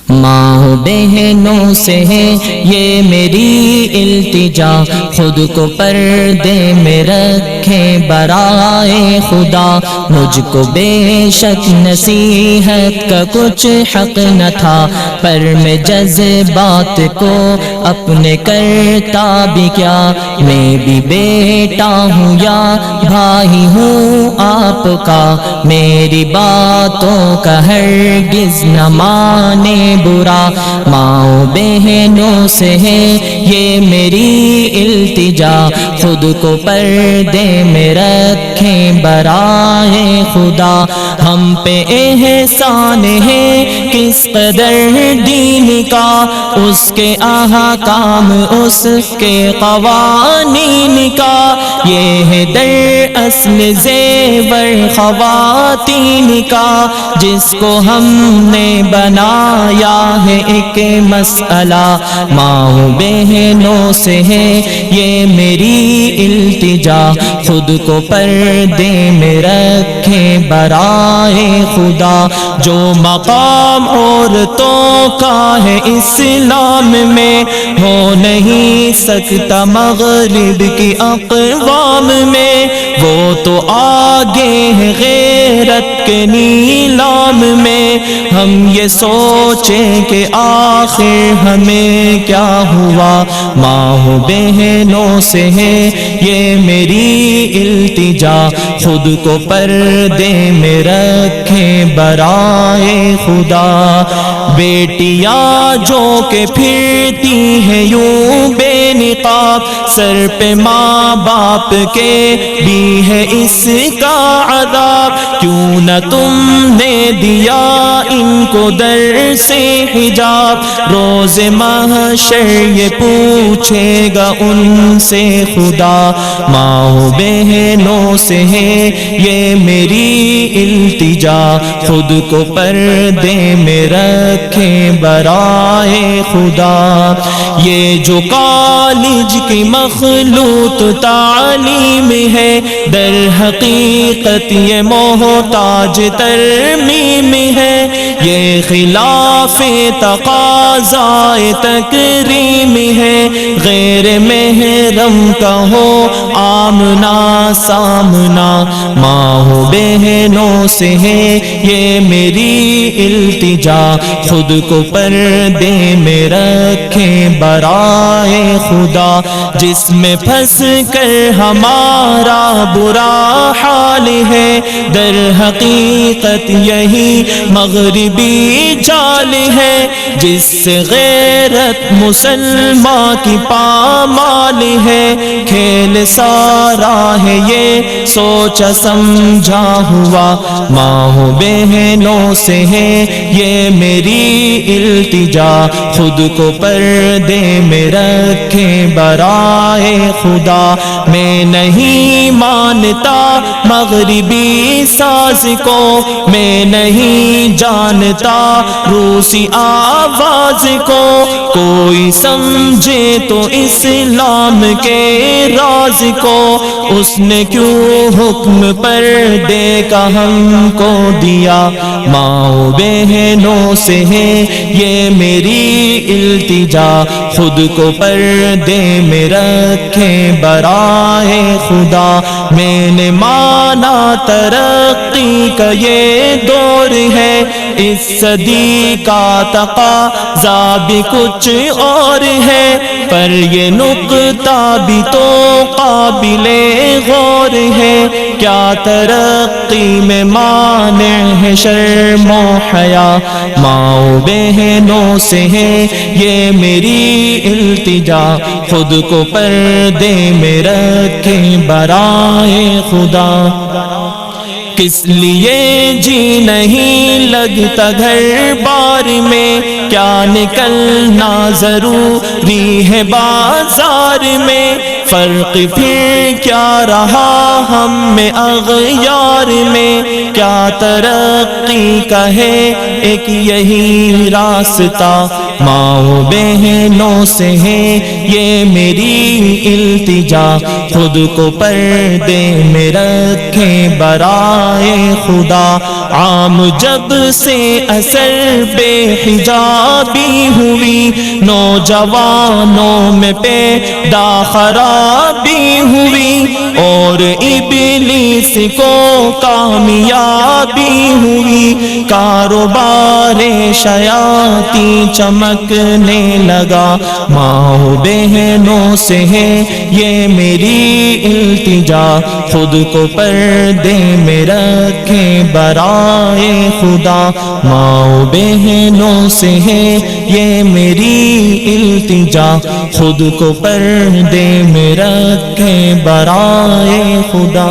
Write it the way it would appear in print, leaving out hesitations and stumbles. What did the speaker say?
ماں بہنوں سے ہے یہ میری التجا، خود کو پردے میں رکھیں برائے خدا، مجھ کو بے شک نصیحت کا کچھ حق نہ تھا، پر میں جذبات کو اپنے کرتا بھی کیا، میں بھی بیٹا ہوں یا بھائی ہوں آپ کا، میری باتوں کا ہرگز نہ مانے برا، ماؤں بہنوں سے ہے یہ میری التجا، خود کو پردے میں رکھیں برائے خدا، ہم پہ احسان ہے کس قدر دین کا، اس کے احکام اس کے قوانین کا، یہ ہے در اصل زیور خواتین کا، جس کو ہم نے بنایا ہے ایک مسئلہ، ماؤں بہنوں سے ہے یہ میری التجا، خود کو پردے میں رکھیں برائے خدا، جو مقام عورتوں کا ہے اسلام میں ہو نہیں سکتا مغرب کی اقوام میں، وہ تو آگے ہے غیرت کے نیلام میں، ہم یہ سوچیں کہ آخر ہمیں کیا ہوا، ماں بہنوں سے ہے یہ میری التجا، خود کو پردے میں رکھیں برائے خدا، بیٹیاں جو کہ پھرتی ہیں یوں بے نقاب، سر پہ ماں باپ کے بھی ہے اس کا عذاب، کیوں نہ تم نے دیا ان کو در سے حجاب، روز محشر یہ پوچھے گا ان سے خدا، ماں بہنوں سے ہے یہ میری التجا، خود کو پردے میں رکھیں برائے خدا، یہ جو کالج کی مخلوط تعلیم ہے در حقیقت یہ محتاج ترمیم ہے، یہ خلاف تقاضائے تکریم ہے، غیر محرم کا ہو آمنا سامنا، ماں بہنوں سے ہے یہ میری التجا، خود کو پردے میں رکھیں برائے خدا، جس میں پھنس کر ہمارا برا حال ہے در حقیقت یہی مغربی جال ہے، جس سے غیرت مسلمان کی پامال ہے، کھیل سارا ہے یہ سوچا سمجھا ہوا، ماں بہنوں سے ہے یہ میری التجا، خود کو پردے میں رکھیں برائے خدا، میں نہیں مانتا مغربی ساز کو، میں نہیں جانتا روسی آواز کو، کوئی سمجھے تو اسلام کے راز کو، اس نے کیوں حکم پردے کا ہم کو دیا، ماں بہنوں سے ہے یہ میری التجا، خود کو پردے میں رکھیں برائے خدا، میں نے مانا ترقی کا یہ دور ہے، اس صدی کا تقاضا بھی کچھ اور ہے، پر یہ نقطہ بھی تو قابل غور ہے، کیا ترقی میں مانع ہے شرم و حیا، ماں بہنوں سے ہے یہ میری التجا، خود کو پردے میں رکھیں برائے خدا، کس لیے جی نہیں لگتا گھر بار میں، کیا نکلنا ضروری ہے بازار میں، فرق پھر کیا رہا ہم میں اغیار میں، کیا ترقی کا ہے ایک یہی راستہ، ماؤں بہنوں سے ہے یہ میری التجا، خود کو پردے میں رکھے برائے خدا، عام جب سے اثر بے حجابی ہوئی، نوجوانوں میں پیدا خرابی ہوئی، اور ابلیس کو کامیابی ہوئی، کاروبار شیاطیں چمکنے لگا، ماؤں بہنوں سے ہے یہ میری التجا، خود کو پردے میں رکھے برائے خدا، ماؤں بہنوں سے ہے یہ میری التجا، خود کو پردے میں رکھے برائے خدا۔